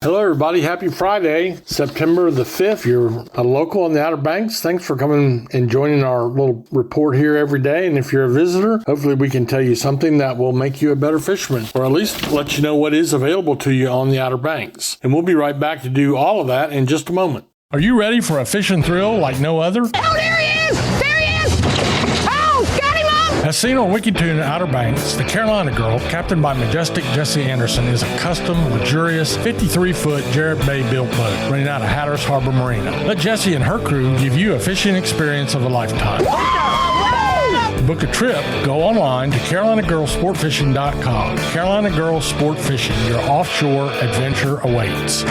Hello, everybody. Happy Friday, September the 5th. You're a local on the Outer Banks. Thanks for coming and joining our little report here every day. And if you're a visitor, hopefully we can tell you something that will make you a better fisherman, or at least let you know what is available to you on the Outer Banks. And we'll be right back to do all of that in just a moment. Are you ready for a fishing thrill like no other? Oh, there he is! There he is! Oh, got him up! As seen on Wicked Tuna Outer Banks, the Carolina Girl, captained by majestic Jesse Anderson, is a custom, luxurious 53-foot Jarrett Bay built boat running out of Hatteras Harbor Marina. Let Jesse and her crew give you a fishing experience of a lifetime. To book a trip, go online to CarolinaGirlSportFishing.com. Carolina Girl Sport Fishing, your offshore adventure awaits.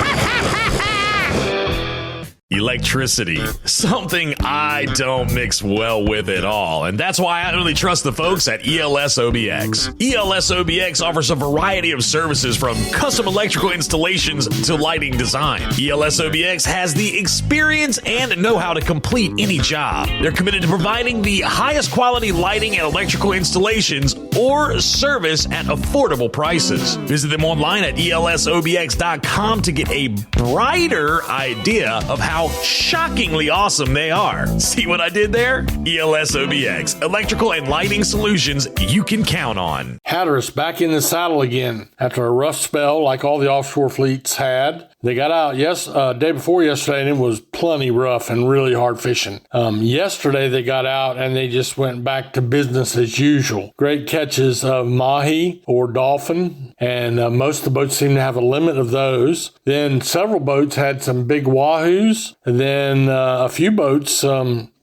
Electricity. Something I don't mix well with at all, and that's why I only trust the folks at ELS OBX. ELS OBX offers a variety of services from custom electrical installations to lighting design. ELS OBX has the experience and know-how to complete any job. They're committed to providing the highest quality lighting and electrical installations or service at affordable prices. Visit them online at elsobx.com to get a brighter idea of how shockingly awesome they are. See what I did there? ELS OBX, electrical and lighting solutions you can count on. Hatteras back in the saddle again after a rough spell like all the offshore fleets had. They got out day before yesterday, and it was plenty rough and really hard fishing. Yesterday they got out and they just went back to business as usual. Great catches of mahi or dolphin, and most of the boats seem to have a limit of those. Then several boats had some big wahoos, and then a few boats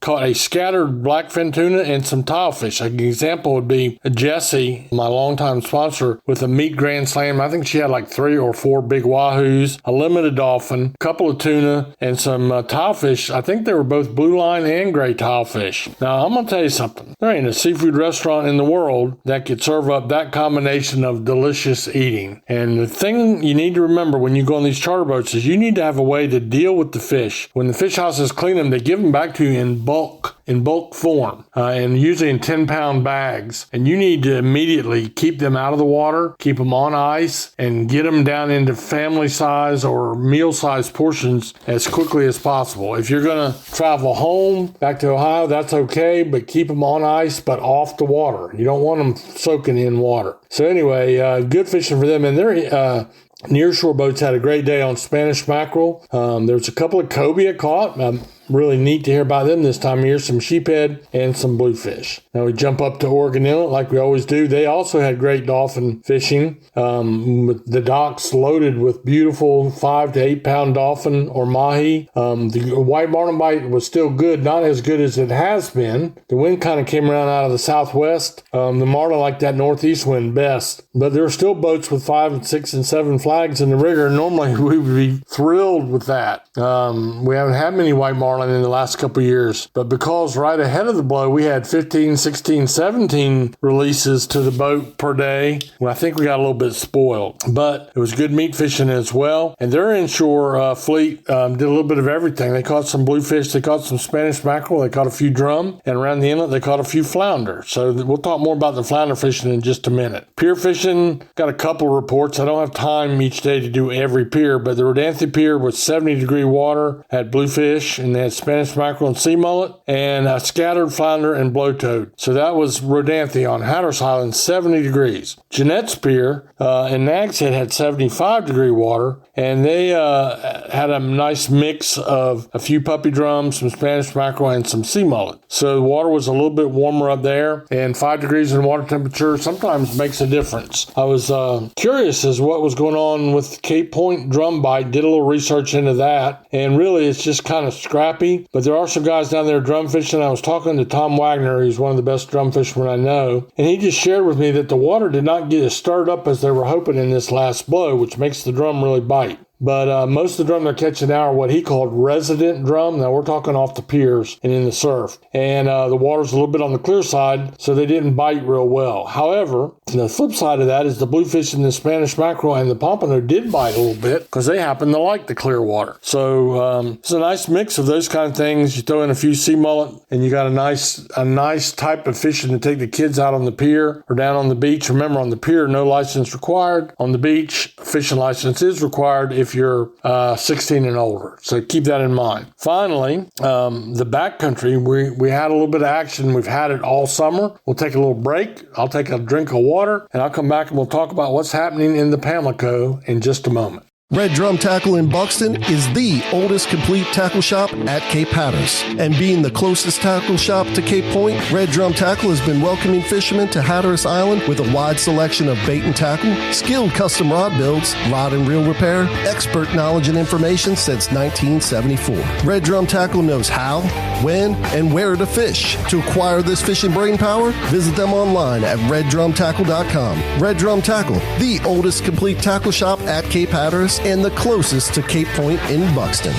caught a scattered blackfin tuna and some tilefish. An example would be Jessie, my longtime sponsor, with a meat grand slam. I think she had like 3 or 4 big wahoos, a limited dolphin, a couple of tuna, and some tilefish. I think they were both blue line and gray tilefish. Now, I'm going to tell you something. There ain't a seafood restaurant in the world that could serve up that combination of delicious eating. And the thing you need to remember when you go on these charter boats is you need to have a way to deal with the fish. When the fish houses clean them, they give them back to you in bulk form, and usually in 10-pound bags. And you need to immediately keep them out of the water, keep them on ice, and get them down into family size or meal size portions as quickly as possible. If you're going to travel home back to Ohio, that's okay, but keep them on ice but off the water. You don't want them soaking in water. So anyway, good fishing for them. And they're nearshore boats had a great day on Spanish mackerel. There was a couple of cobia caught. Really neat to hear about them this time of year. Some sheephead and some bluefish. Now we jump up to Oregon Inlet like we always do. They also had great dolphin fishing. With the docks loaded with beautiful 5 to 8 pound dolphin or mahi. The white marlin bite was still good, not as good as it has been. The wind kind of came around out of the southwest. The marlin liked that northeast wind best. But there are still boats with 5 and 6 and 7 flags in the rigger. Normally we would be thrilled with that. We haven't had many white marlin in the last couple of years, but because right ahead of the blow we had 15, 16, 17 releases to the boat per day, well, I think we got a little bit spoiled. But it was good meat fishing as well, and their inshore fleet did a little bit of everything. They caught some bluefish, they caught some Spanish mackerel, they caught a few drum, and around the inlet they caught a few flounder. So we'll talk more about the flounder fishing in just a minute. Pier fishing, got a couple reports. I don't have time each day to do every pier, but the Rodanthe Pier was 70-degree water, had bluefish, and they had Spanish mackerel and sea mullet, and a scattered flounder and blowtoad. So that was Rodanthe on Hatteras Island, 70 degrees. Jeanette's Pier in Nags Head had 75-degree water, and they had a nice mix of a few puppy drums, some Spanish mackerel, and some sea mullet. So the water was a little bit warmer up there, and 5 degrees in water temperature sometimes makes a difference. I was curious as what was going on with Cape Point drum bite, did a little research into that, and really it's just kind of scrappy, but there are some guys down there drum fishing. I was talking to Tom Wagner, who's one of the best drum fishermen I know, and he just shared with me that the water did not get as stirred up as they were hoping in this last blow, which makes the drum really bite. But most of the drum they're catching now are what he called resident drum. Now we're talking off the piers and in the surf. And the water's a little bit on the clear side, so they didn't bite real well. However, the flip side of that is the bluefish and the Spanish mackerel and the pompano did bite a little bit because they happen to like the clear water. So it's a nice mix of those kind of things. You throw in a few sea mullet and you got a nice type of fishing to take the kids out on the pier or down on the beach. Remember, on the pier, no license required. On the beach, fishing license is required if if you're 16 and older. So keep that in mind. Finally, the backcountry, we had a little bit of action. We've had it all summer. We'll take a little break. I'll take a drink of water, and I'll come back and we'll talk about what's happening in the Pamlico in just a moment. Red Drum Tackle in Buxton is the oldest complete tackle shop at Cape Hatteras. And being the closest tackle shop to Cape Point, Red Drum Tackle has been welcoming fishermen to Hatteras Island with a wide selection of bait and tackle, skilled custom rod builds, rod and reel repair, expert knowledge and information since 1974. Red Drum Tackle knows how, when, and where to fish. To acquire this fishing brain power, visit them online at reddrumtackle.com. Red Drum Tackle, the oldest complete tackle shop at Cape Hatteras and the closest to Cape Point in Buxton.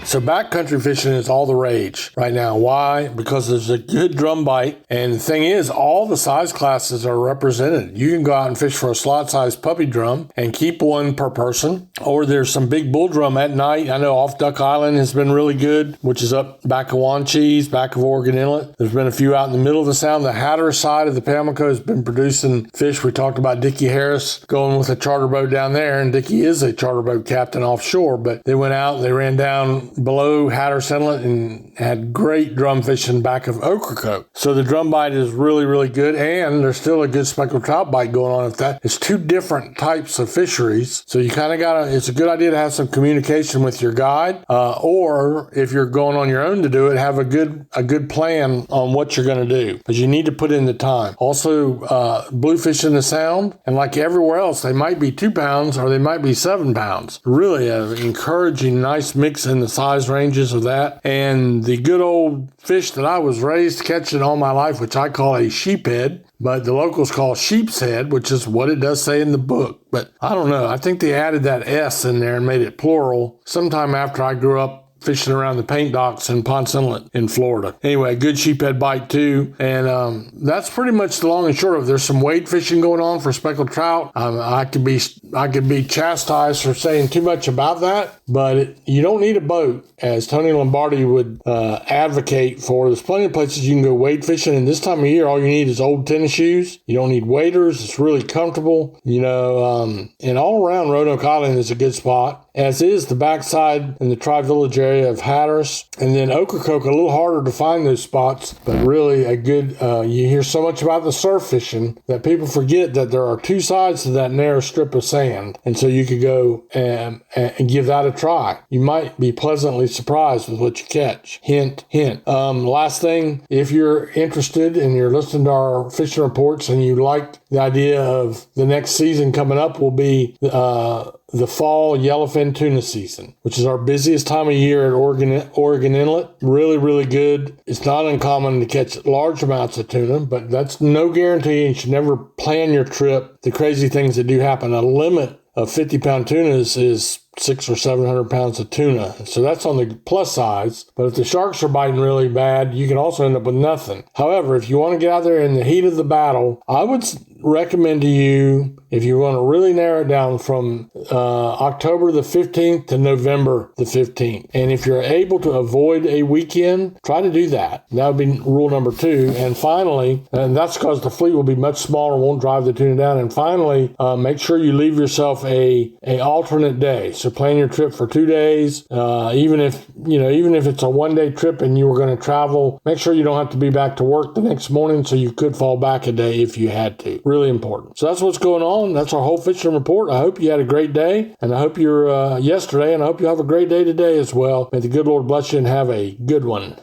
So backcountry fishing is all the rage right now. Why? Because there's a good drum bite. And the thing is, all the size classes are represented. You can go out and fish for a slot-sized puppy drum and keep one per person. Or there's some big bull drum at night. I know off Duck Island has been really good, which is up back of Wanchese, back of Oregon Inlet. There's been a few out in the middle of the Sound. The Hatteras side of the Pamlico has been producing fish. We talked about Dickie Harris going with a charter boat down there, and Dickie is a charter boat captain offshore. But they went out, they ran down below Hatteras Inlet and had great drum fishing back of Ocracoke. So the drum bite is really, really good, and there's still a good speckled trout bite going on at that. It's two different types of fisheries, so you kind of it's a good idea to have some communication with your guide, or if you're going on your own to do it, have a good plan on what you're going to do, but you need to put in the time. Also, bluefish in the Sound, and like everywhere else, they might be 2 pounds or they might be 7 pounds. Really an encouraging, nice mix in the size ranges of that. And the good old fish that I was raised catching all my life, which I call a sheephead, but the locals call sheep's head, which is what it does say in the book. But I don't know. I think they added that S in there and made it plural sometime after I grew up fishing around the paint docks in Ponce Inlet in Florida. Anyway, good sheephead bite too. And that's pretty much the long and short of it. There's some wade fishing going on for speckled trout. I could be chastised for saying too much about that, but you don't need a boat, as Tony Lombardi would advocate for. There's plenty of places you can go wade fishing, and this time of year, all you need is old tennis shoes. You don't need waders. It's really comfortable, and all around Roanoke Island is a good spot, as is the backside in the Tri-Village area of Hatteras. And then Ocracoke, a little harder to find those spots, but really a good, you hear so much about the surf fishing that people forget that there are two sides to that narrow strip of sand. And so you could go and give that a try. You might be pleasantly surprised with what you catch. Hint, hint. Last thing, if you're interested and you're listening to our fishing reports and you like the idea of the next season coming up, will be the fall yellowfin tuna season, which is our busiest time of year at Oregon Inlet. Really, really good. It's not uncommon to catch large amounts of tuna, but that's no guarantee. You should never plan your trip. The crazy things that do happen. A limit of 50-pound tunas is 600 or 700 pounds of tuna. So that's on the plus sides. But if the sharks are biting really bad, you can also end up with nothing. However, if you want to get out there in the heat of the battle, I would recommend to you, if you want to really narrow it down, from October the 15th to November the 15th. And if you're able to avoid a weekend, try to do that. That would be rule number 2. And finally, and that's because the fleet will be much smaller, won't drive the tuna down. And finally, make sure you leave yourself a alternate day. So plan your trip for 2 days. Even if it's a one-day trip and you were going to travel, make sure you don't have to be back to work the next morning, so you could fall back a day if you had to. Really important. So that's what's going on. That's our whole fishing report. I hope you had a great day, and I hope you're yesterday, and I hope you have a great day today as well. May the good Lord bless you and have a good one.